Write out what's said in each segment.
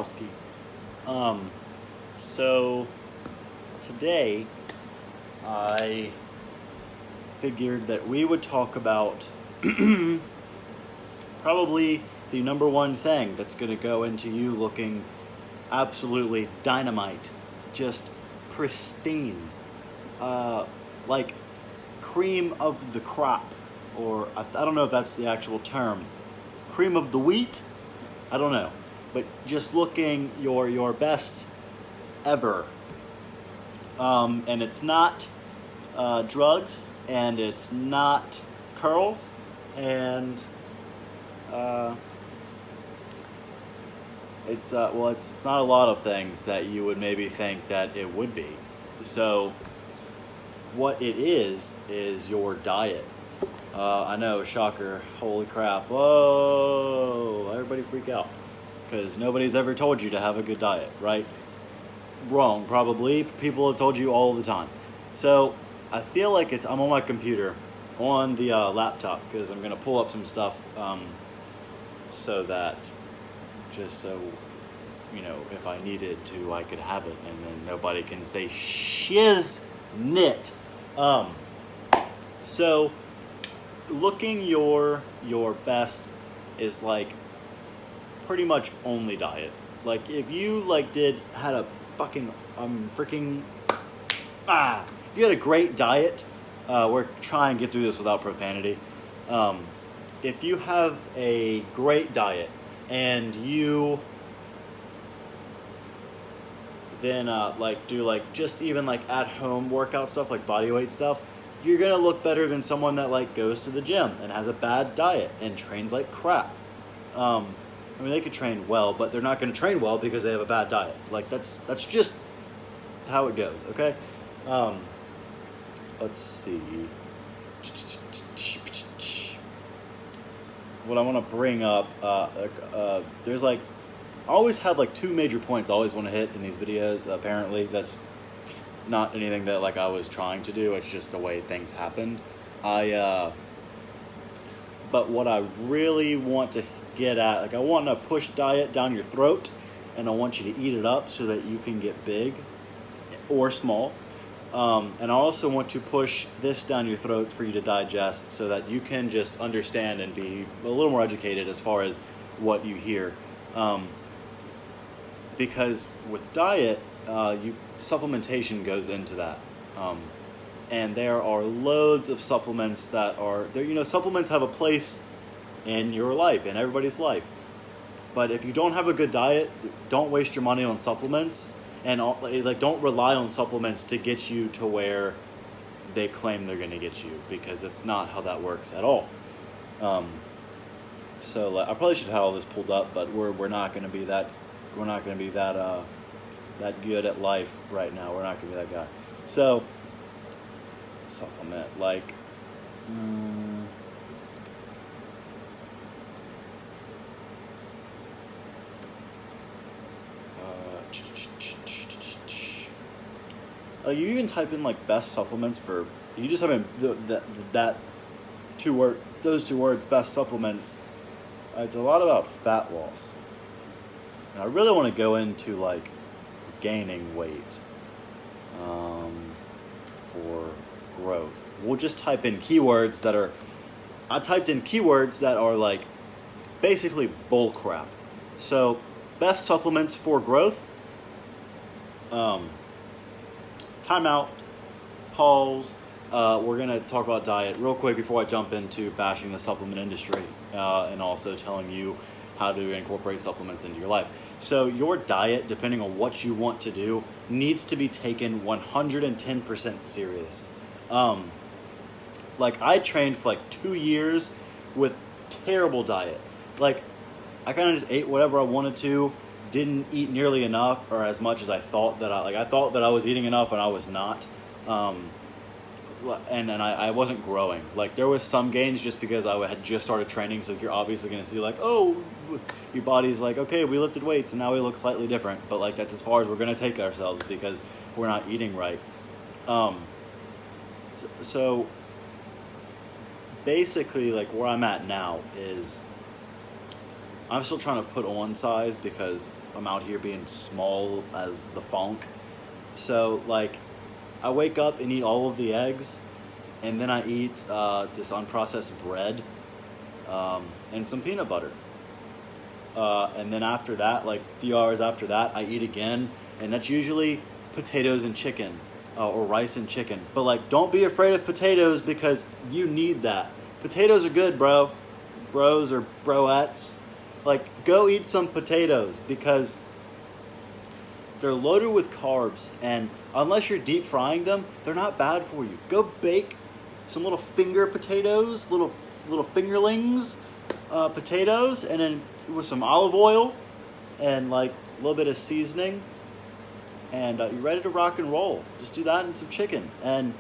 Wachowski. So today I figured that we would talk about probably the number one thing that's going to go into you looking absolutely dynamite, just pristine, like cream of the crop, or I don't know if that's the actual term, cream of the wheat. I don't know, but just looking your best ever. And it's not drugs, and it's not curls, and it's it's not a lot of things that you would maybe think that it would be. So what it is your diet. I know, shocker, holy crap, whoa, everybody freak out, because nobody's ever told you to have a good diet, right? Wrong, probably. People have told you all the time. So I feel like I'm on my computer, on the laptop, because I'm going to pull up some stuff so that, just so, if I needed to, I could have it, and then nobody can say shiznit. So looking your best is like pretty much only diet. Like if you had a fucking if you had a great diet, we're trying to get through this without profanity. If you have a great diet and you then do just even at home workout stuff, like body weight stuff, you're gonna look better than someone that goes to the gym and has a bad diet and trains like crap. I mean, they could train well, but they're not gonna train well because they have a bad diet. That's just how it goes. Okay. Let's see. What I want to bring up, there's I always have two major points I always want to hit in these videos. Apparently, that's not anything that I was trying to do. It's just the way things happened. But what I really want to get at, I want to push diet down your throat, and I want you to eat it up so that you can get big or small. And I also want to push this down your throat for you to digest so that you can just understand and be a little more educated as far as what you hear. Because with diet, supplementation goes into that. And there are loads of supplements that are there. Supplements have a place in your life, in everybody's life. But if you don't have a good diet, don't waste your money on supplements, and don't rely on supplements to get you to where they claim they're going to get you, because it's not how that works at all. So I probably should have all this pulled up, but we're not going to be that that good at life right now. We're not going to be that guy. So supplement you even type in best supplements for, you just type in those two words, best supplements. It's a lot about fat loss, and I really want to go into gaining weight for growth. We'll just type in keywords that are, I typed in keywords that are basically bull crap. So best supplements for growth. Time out, pause. We're going to talk about diet real quick before I jump into bashing the supplement industry and also telling you how to incorporate supplements into your life. So your diet, depending on what you want to do, needs to be taken 110% serious. I trained for 2 years with terrible diet. I kind of just ate whatever I wanted to, didn't eat nearly enough or as much as I thought that I thought that I was eating enough, and I was not. And I wasn't growing. There was some gains just because I had just started training, so you're obviously going to see oh, your body's okay, we lifted weights and now we look slightly different, but that's as far as we're going to take ourselves because we're not eating right. So basically where I'm at now is I'm still trying to put on size because I'm out here being small as the funk. So like, I wake up and eat all of the eggs, and then I eat this unprocessed bread and some peanut butter. And then after that, like a few hours after that, I eat again, and that's usually potatoes and chicken, or rice and chicken. But like, don't be afraid of potatoes because you need that. Potatoes are good, bros or broettes. Like, go eat some potatoes because they're loaded with carbs, and unless you're deep frying them, they're not bad for you. Go bake some little finger potatoes, little fingerlings, potatoes, and then with some olive oil and like a little bit of seasoning, and you're ready to rock and roll. Just do that and some chicken. And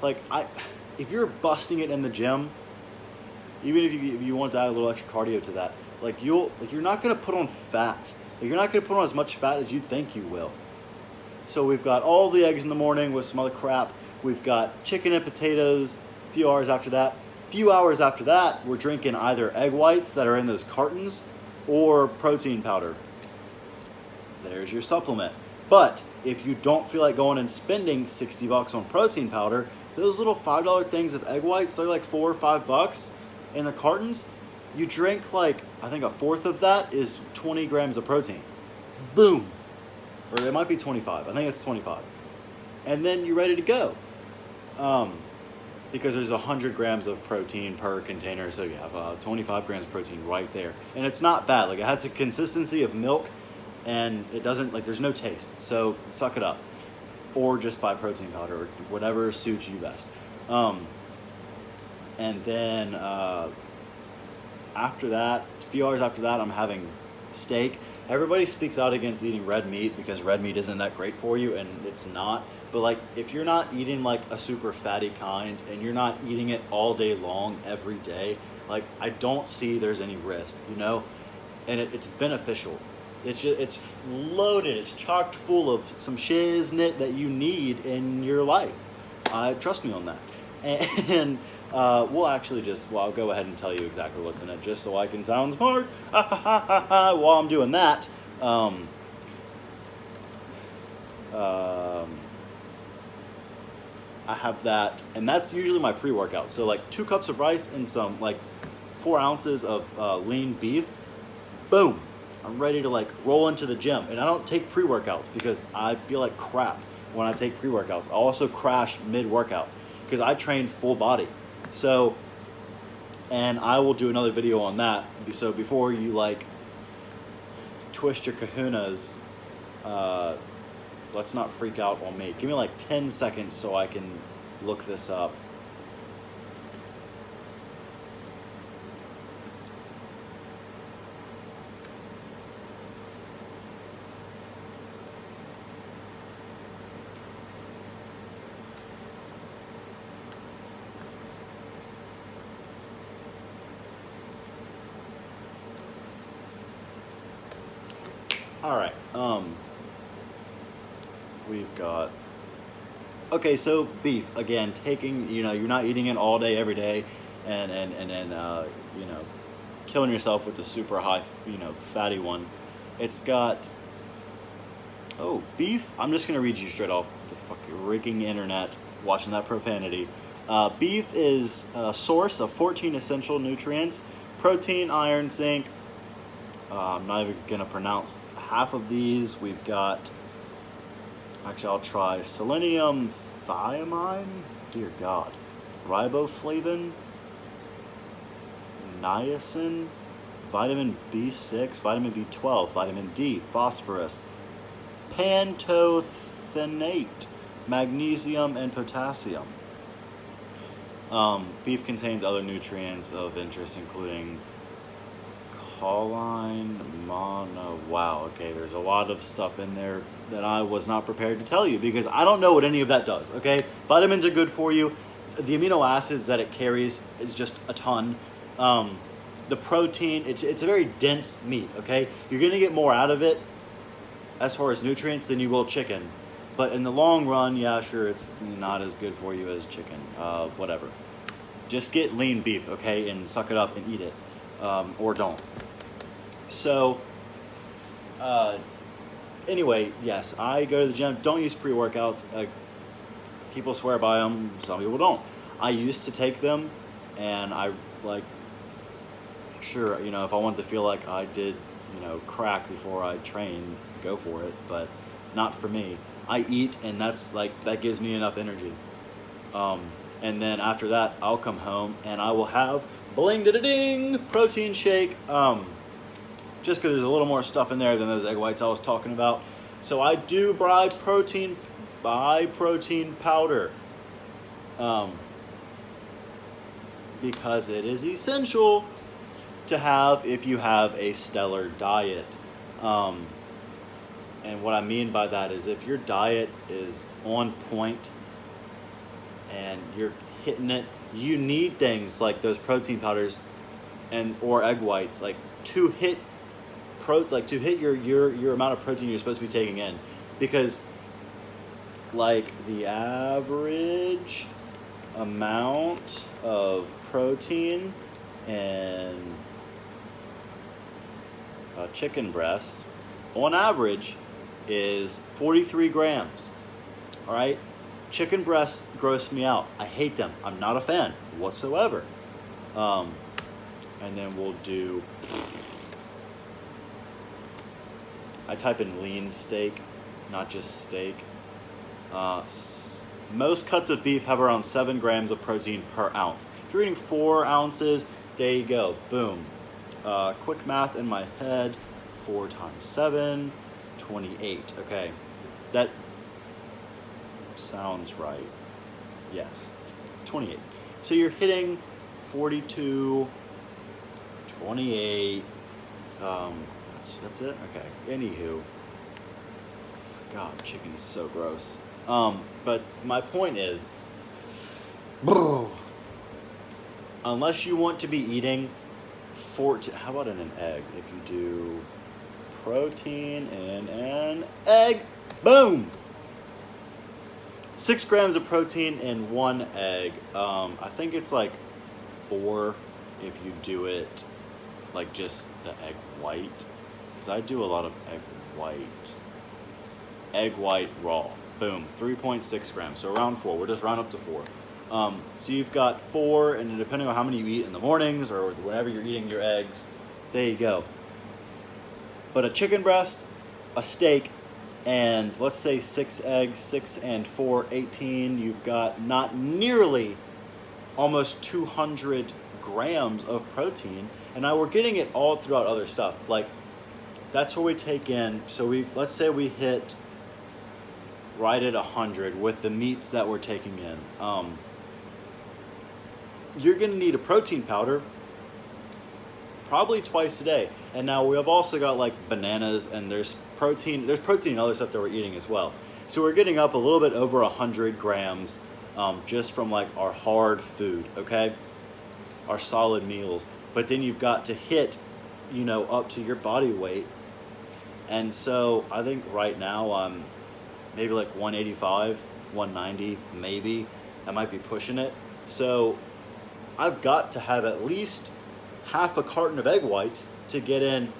like, if you're busting it in the gym, even if you want to add a little extra cardio to that, like you're not gonna put on fat. Like, you're not gonna put on as much fat as you think you will. So we've got all the eggs in the morning with some other crap. We've got chicken and potatoes. A few hours after that, we're drinking either egg whites that are in those cartons or protein powder. There's your supplement. But if you don't feel like going and spending $60 on protein powder, those little $5 things of egg whites, they're like $4 or $5 in the cartons. You drink like, I think a fourth of that is 20 grams of protein. Boom. Or it might be 25. I think it's 25. And then you're ready to go. Because there's 100 grams of protein per container, so you have 25 grams of protein right there. And it's not bad. Like, it has the consistency of milk, and it doesn't, like, there's no taste. So suck it up. Or just buy protein powder, or whatever suits you best. And then after that, a few hours after that, I'm having steak. Everybody speaks out against eating red meat because red meat isn't that great for you, and it's not. But like, if you're not eating like a super fatty kind and you're not eating it all day long every day, like, I don't see there's any risk, you know? And it's beneficial. It's loaded. It's chocked full of some shiznit that you need in your life. Trust me on that. And I'll go ahead and tell you exactly what's in it, just so I can sound smart while I'm doing that. I have that, and that's usually my pre-workout. So like 2 cups of rice and some like 4 ounces of lean beef. Boom. I'm ready to like roll into the gym. And I don't take pre-workouts because I feel like crap when I take pre-workouts. I also crash mid-workout because I train full body. So, and I will do another video on that. So before you like twist your kahunas, let's not freak out on me. Give me like 10 seconds so I can look this up. All right. We've got. Okay, so beef again. Taking, you're not eating it all day every day, and killing yourself with the super high, fatty one. It's got. Oh, beef. I'm just gonna read you straight off the fucking rigging internet. Watching that profanity. Beef is a source of 14 essential nutrients: protein, iron, zinc. I'm not even gonna pronounce half of these. We've got, actually I'll try selenium, thiamine, dear God, riboflavin, niacin, vitamin B6, vitamin B12, vitamin D, phosphorus, pantothenate, magnesium, and potassium. Beef contains other nutrients of interest, including choline, wow, okay, there's a lot of stuff in there that I was not prepared to tell you because I don't know what any of that does, okay? Vitamins are good for you. The amino acids that it carries is just a ton. The protein, it's a very dense meat, okay? You're gonna get more out of it as far as nutrients than you will chicken. But in the long run, yeah, sure, it's not as good for you as chicken, whatever. Just get lean beef, okay, and suck it up and eat it, or don't. So, Anyway, yes, I go to the gym. Don't use pre-workouts. People swear by them. Some people don't. I used to take them, and I like. Sure, if I want to feel like I did, crack before I train, go for it. But not for me. I eat, and that gives me enough energy. And then after that, I'll come home and I will have bling da ding protein shake. Just because there's a little more stuff in there than those egg whites I was talking about. So I do buy protein powder. Because it is essential to have if you have a stellar diet. And what I mean by that is if your diet is on point and you're hitting it, you need things like those protein powders or egg whites to hit your amount of protein you're supposed to be taking in, because the average amount of protein in a chicken breast on average is 43 grams. All right, chicken breasts gross me out. I hate them. I'm not a fan whatsoever. And then we'll do. I type in lean steak, not just steak. Most cuts of beef have around 7 grams of protein per ounce. If you're eating 4 ounces, there you go. Boom. Quick math in my head. 4 times 7, 28. Okay. That sounds right. Yes. 28. So you're hitting 42, 28. That's it? Okay. Anywho. God, chicken's so gross. But my point is, unless you want to be eating how about in an egg? If you do protein in an egg, boom! 6 grams of protein in 1 egg. I think it's 4 if you do it just the egg white. Because I do a lot of egg white. Egg white raw. Boom. 3.6 grams. So around 4. We'll just round up to 4. So you've got 4, and depending on how many you eat in the mornings or whenever you're eating your eggs, there you go. But a chicken breast, a steak, and let's say 6 eggs, 6 and 4, 18, you've got not nearly almost 200 grams of protein. And now we're getting it all throughout other stuff. That's what we take in. So let's say we hit right at 100 with the meats that we're taking in. You're going to need a protein powder probably twice a day. And now we have also got bananas, and there's protein in other stuff that we're eating as well. So we're getting up a little bit over 100 grams just from our hard food, okay? Our solid meals. But then you've got to hit, up to your body weight. And so I think right now I'm maybe 185, 190, maybe. I might be pushing it. So I've got to have at least half a carton of egg whites to get in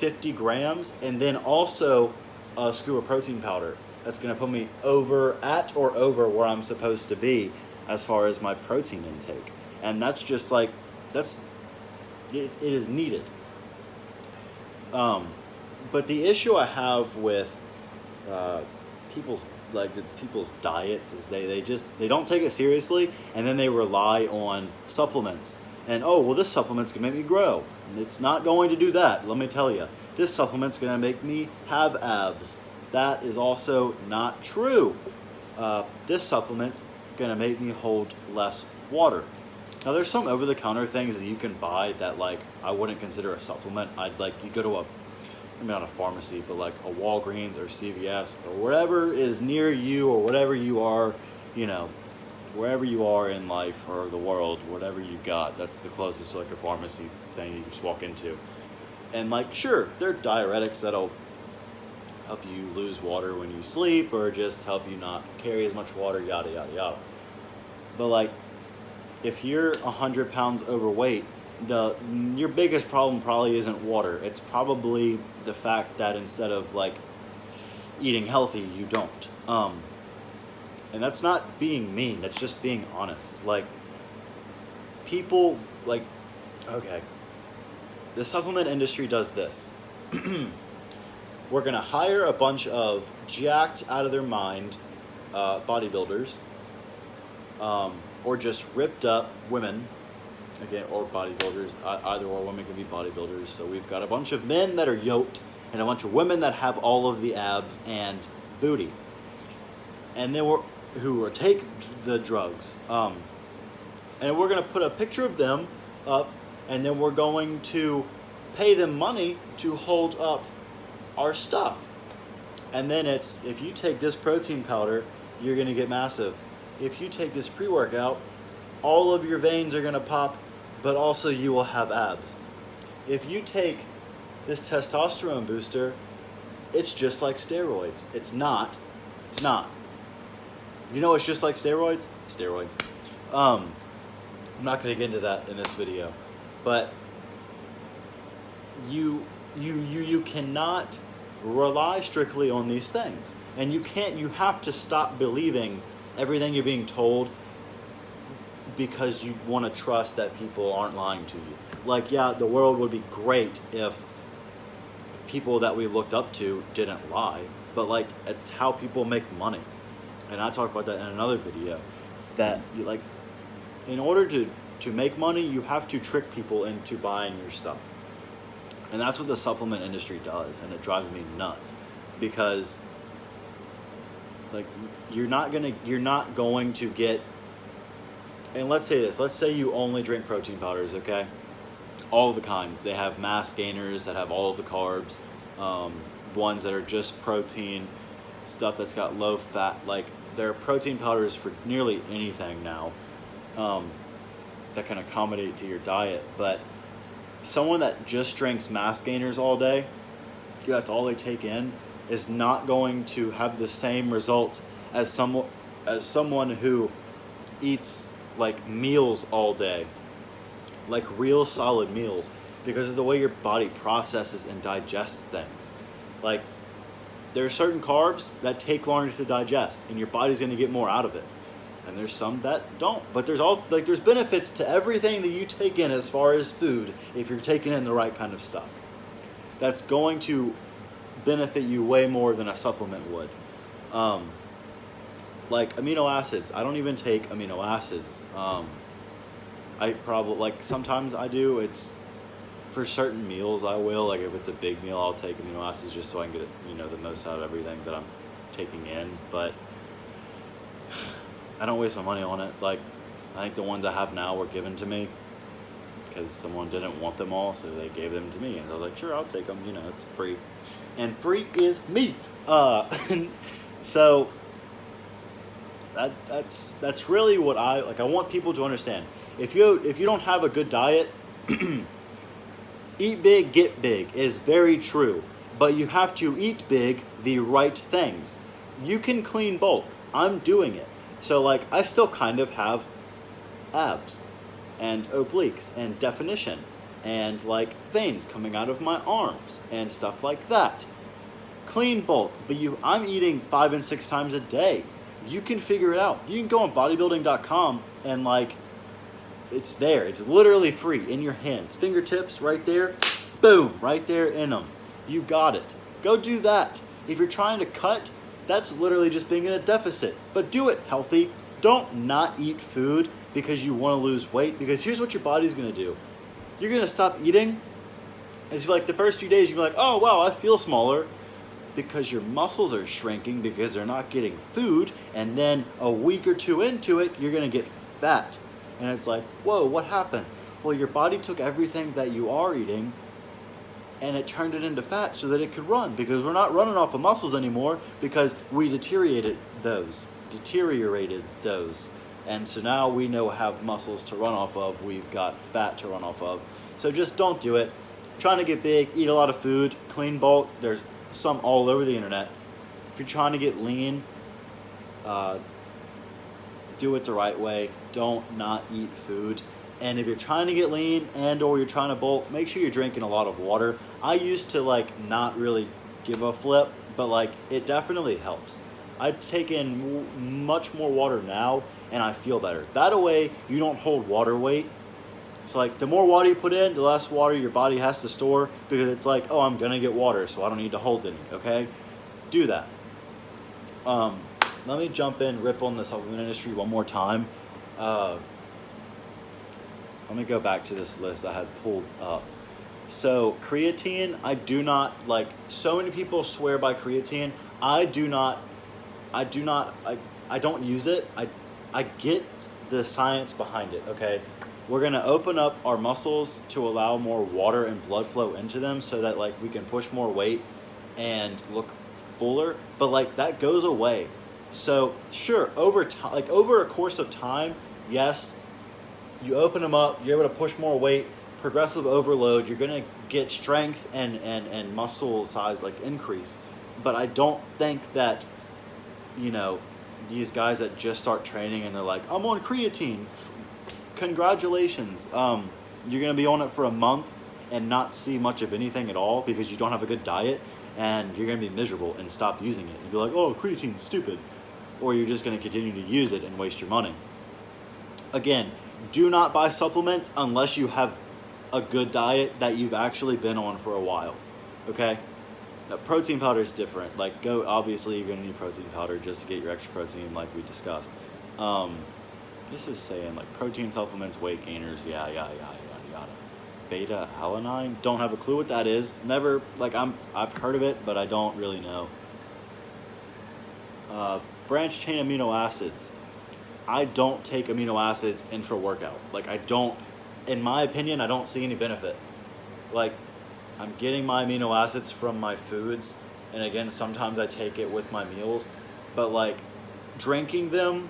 50 grams, and then also a scoop of protein powder. That's going to put me over where I'm supposed to be as far as my protein intake. And that's just it is needed. But the issue I have with people's diets is they don't take it seriously, and then they rely on supplements. And this supplement's gonna make me grow. And it's not going to do that. Let me tell you, this supplement's gonna make me have abs. That is also not true. This supplement's gonna make me hold less water. Now there's some over-the-counter things that you can buy that I wouldn't consider a supplement. You go to not a pharmacy, but a Walgreens or CVS or wherever is near you, or whatever you are, wherever you are in life or the world, whatever you got, that's the closest a pharmacy thing you just walk into. And sure, there are diuretics that'll help you lose water when you sleep, or just help you not carry as much water, yada yada yada. But if you're 100 pounds overweight, your biggest problem probably isn't water. It's probably the fact that instead of like eating healthy, you don't. And that's not being mean. That's just being honest. Like, people, like, okay, the supplement industry does this. We're going to hire a bunch of jacked out of their mind bodybuilders, or just ripped up women, again, or bodybuilders. Either or, women can be bodybuilders. So we've got a bunch of men that are yoked and a bunch of women that have all of the abs and booty. And then who take the drugs. And we're going to put a picture of them up, and then we're going to pay them money to hold up our stuff. And then it's, if you take this protein powder, you're going to get massive. If you take this pre-workout, all of your veins are going to pop, but also you will have abs. If you take this testosterone booster, it's just like steroids. It's not. It's not. You know it's just like steroids? Steroids. I'm not going to get into that in this video. But you cannot rely strictly on these things. And you have to stop believing everything you're being told because you want to trust that people aren't lying to you. Like, yeah, the world would be great if people that we looked up to didn't lie, but like, it's how people make money. And I talk about that in another video, that you, like, in order to make money, you have to trick people into buying your stuff. And that's what the supplement industry does, and it drives me nuts, because like, you're not going to get, and let's say you only drink protein powders, okay? All of the kinds. They have mass gainers that have all of the carbs, ones that are just protein, stuff that's got low fat. Like, there are protein powders for nearly anything now, that can accommodate to your diet. But someone that just drinks mass gainers all day, that's all they take in, is not going to have the same results as someone who eats like meals all day, like real solid meals, because of the way your body processes and digests things. Like, there are certain carbs that take longer to digest, and your body's going to get more out of it. And there's some that don't. But there's benefits to everything that you take in as far as food, if you're taking in the right kind of stuff. That's going to benefit you way more than a supplement would. Like amino acids. I don't even take amino acids. I probably, like, sometimes I do. It's for certain meals I will. Like, if it's a big meal, I'll take amino acids just so I can get, the most out of everything that I'm taking in. But I don't waste my money on it. Like, I think the ones I have now were given to me because someone didn't want them all, so they gave them to me. And I was like, sure, I'll take them. It's free. And free is me. So that's really what I want people to understand. If you don't have a good diet, eat big, get big is very true. But you have to eat big, the right things. You can clean bulk. I'm doing it. So, like, I still kind of have abs and obliques and definition and, like, veins coming out of my arms and stuff like that. Clean bulk, but I'm eating 5 and 6 times a day. You can figure it out. You can go on bodybuilding.com and, like, it's there. It's literally free in your hands. Fingertips right there. Boom, right there in them. You got it. Go do that. If you're trying to cut, that's literally just being in a deficit. But do it healthy. Don't not eat food because you want to lose weight. Because here's what your body's going to do. You're going to stop eating. And it's like the first few days, you'll be like, oh, wow, I feel smaller. Because your muscles are shrinking because they're not getting food. And then a week or two into it, you're going to get fat. And it's like, whoa, what happened? Well, your body took everything that you are eating and it turned it into fat so that it could run, because we're not running off of muscles anymore because we deteriorated those. And so now we know have muscles to run off of, we've got fat to run off of. So just don't do it. Trying to get big, eat a lot of food, clean bulk, there's some all over the internet. If you're trying to get lean, do it the right way. Don't not eat food. And if you're trying to get lean and or you're trying to bulk, make sure you're drinking a lot of water. I used to like not really give a flip, but like it definitely helps. I take in much more water now and I feel better. That way you don't hold water weight. So like the more water you put in, the less water your body has to store, because it's like, oh, I'm gonna get water, so I don't need to hold any, okay? Do that. Let me jump in, rip on the supplement industry one more time. Let me go back to this list I had pulled up. So creatine, I do not like. So many people swear by creatine. I don't use it. I get the science behind it. Okay, we're gonna open up our muscles to allow more water and blood flow into them, so that like we can push more weight and look fuller. But like that goes away. So sure, over time, like over a course of time, yes, you open them up, you're able to push more weight, progressive overload, you're gonna get strength and muscle size like increase. But I don't think that, you know, these guys that just start training and they're like, I'm on creatine, congratulations. You're gonna be on it for a month and not see much of anything at all because you don't have a good diet, and you're gonna be miserable and stop using it. You'll be like, oh, creatine's stupid. Or you're just gonna continue to use it and waste your money. Again, do not buy supplements unless you have a good diet that you've actually been on for a while, okay? Now, protein powder is different. Like, obviously you're gonna need protein powder just to get your extra protein like we discussed. This is saying like protein supplements, weight gainers, yada. Beta alanine, don't have a clue what that is. Never, like I've heard of it, but I don't really know. Branched chain amino acids. I don't take amino acids intra-workout. Like I don't, in my opinion, I don't see any benefit. Like I'm getting my amino acids from my foods, and again, sometimes I take it with my meals, but like drinking them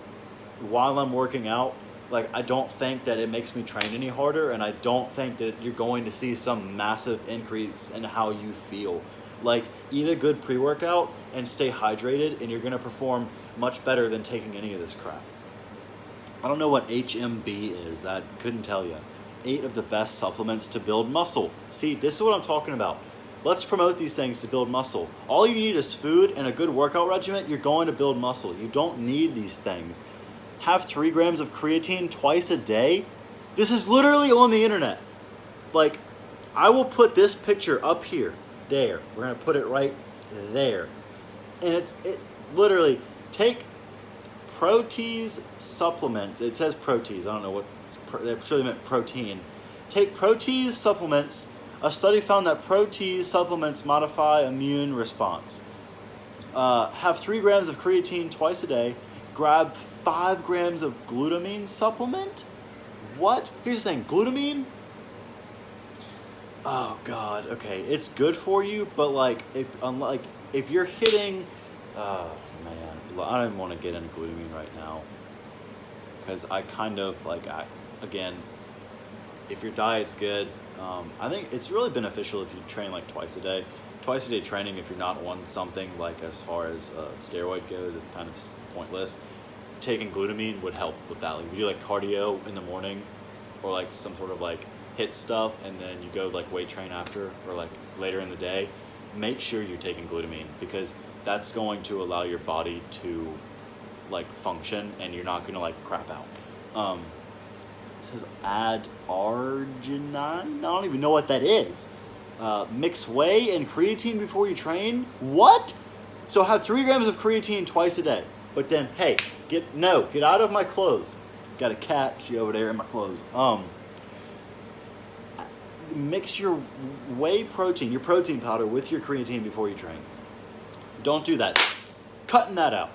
while I'm working out, like I don't think that it makes me train any harder, and I don't think that you're going to see some massive increase in how you feel. Like eat a good pre-workout and stay hydrated, and you're gonna perform much better than taking any of this crap. I don't know what HMB is. I couldn't tell you. 8 of the best supplements to build muscle. See, this is what I'm talking about. Let's promote these things to build muscle. All you need is food and a good workout regimen. You're going to build muscle. You don't need these things. Have 3 grams of creatine twice a day. This is literally on the internet. Like, I will put this picture up here, there. We're gonna put it right there. And it literally, take Protease supplements. It says Protease. I don't know what, they surely meant protein. Take Protease supplements. A study found that Protease supplements modify immune response. Have 3 grams of creatine twice a day. Grab 5 grams of glutamine supplement. What? Here's the thing, glutamine. Oh God. Okay, it's good for you, but like if you're hitting, oh man, I don't even want to get into glutamine right now, because I kind of like, again, if your diet's good, I think it's really beneficial if you train like twice a day. Twice a day training, if you're not on something like as far as steroid goes, it's kind of pointless. Taking glutamine would help with that. Like if you do like cardio in the morning, or like some sort of like hit stuff, and then you go like weight train after, or like later in the day, make sure you're taking glutamine, because that's going to allow your body to like function, and you're not going to like crap out. It says add arginine. I don't even know what that is. Mix whey and creatine before you train. What? So have 3 grams of creatine twice a day. But then, hey, get out of my clothes. Got a cat. She over there in my clothes. Mix your whey protein, your protein powder, with your creatine before you train. Don't do that. Cutting that out.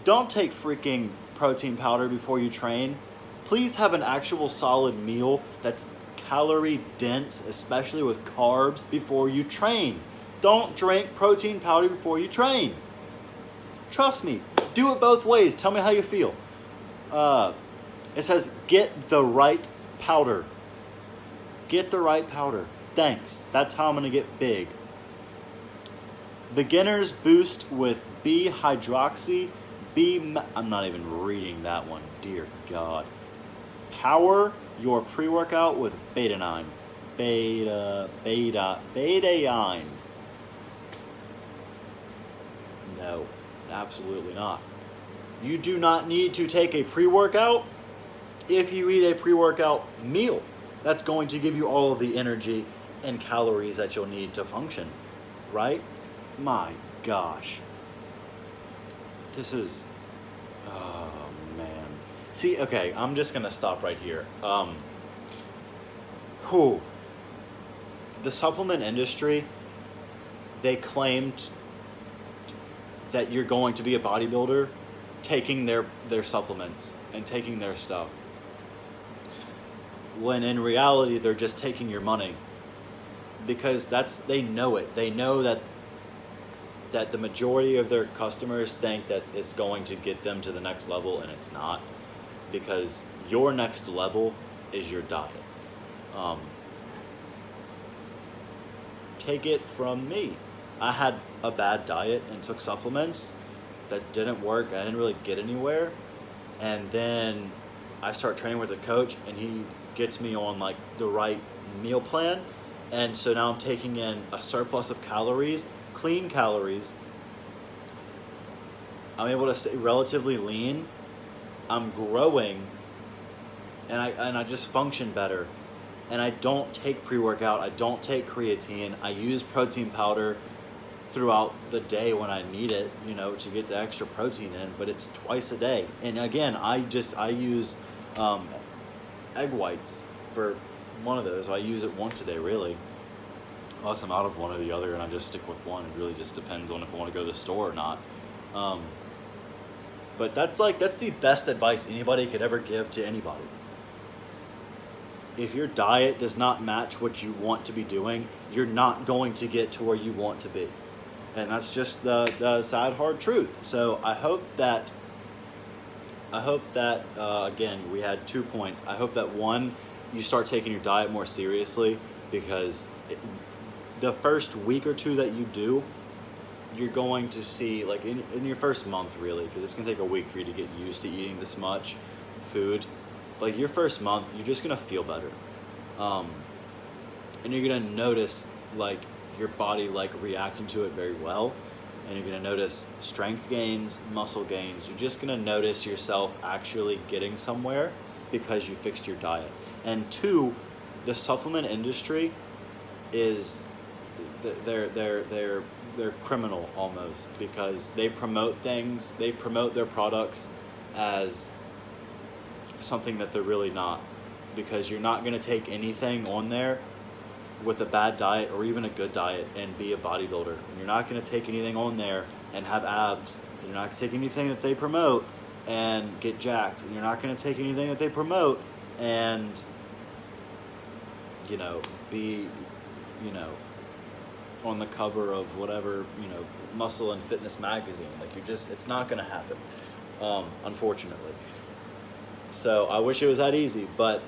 Don't take freaking protein powder before you train. Please have an actual solid meal that's calorie dense, especially with carbs, before you train. Don't drink protein powder before you train. Trust me. Do it both ways. Tell me how you feel. It says get the right powder. Get the right powder. Thanks. That's how I'm going to get big. Beginners boost with I'm not even reading that one. Dear God. Power your pre-workout with betaine. Betaine. No, absolutely not. You do not need to take a pre-workout if you eat a pre-workout meal. That's going to give you all of the energy and calories that you'll need to function, right? My gosh. This is, oh man. See, okay, I'm just gonna stop right here. The supplement industry, they claimed that you're going to be a bodybuilder taking their supplements and taking their stuff, when in reality they're just taking your money, because they know it. They know that the majority of their customers think that it's going to get them to the next level, and it's not, because your next level is your diet. Take it from me. I had a bad diet and took supplements that didn't work. I didn't really get anywhere. And then I start training with a coach, and he gets me on like the right meal plan. And so now I'm taking in a surplus of calories, clean calories. I'm able to stay relatively lean. I'm growing, and I just function better. And I don't take pre-workout. I don't take creatine. I use protein powder throughout the day when I need it, to get the extra protein in, but it's twice a day. And again, I use egg whites for one of those. I use it once a day, really. Unless I'm out of one or the other, and I just stick with one. It really just depends on if I want to go to the store or not. But that's the best advice anybody could ever give to anybody. If your diet does not match what you want to be doing, you're not going to get to where you want to be. And that's just the sad, hard truth. So I hope that, again, we had 2 points. I hope that, one, you start taking your diet more seriously, because the first week or two that you do, you're going to see, like in your first month, really, because it's going to take a week for you to get used to eating this much food. Like your first month, you're just going to feel better. And you're going to notice like your body like reacting to it very well. And you're going to notice strength gains, muscle gains. You're just going to notice yourself actually getting somewhere because you fixed your diet. And two, the supplement industry is, they're criminal almost, because they promote their products as something that they're really not, because you're not going to take anything on there with a bad diet or even a good diet and be a bodybuilder. And you're not going to take anything on there and have abs. You're not going to take anything that they promote and get jacked. And you're not going to take anything that they promote and be on the cover of whatever muscle and fitness magazine. Like it's not going to happen, unfortunately. So I wish it was that easy, but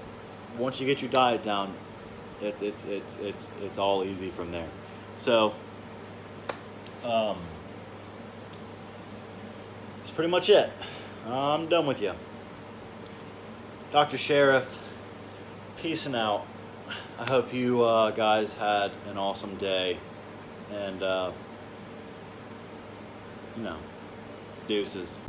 once you get your diet down, it's all easy from there. So that's pretty much it. I'm done with you. Dr. Sheriff, peacing out. I hope you guys had an awesome day, and deuces.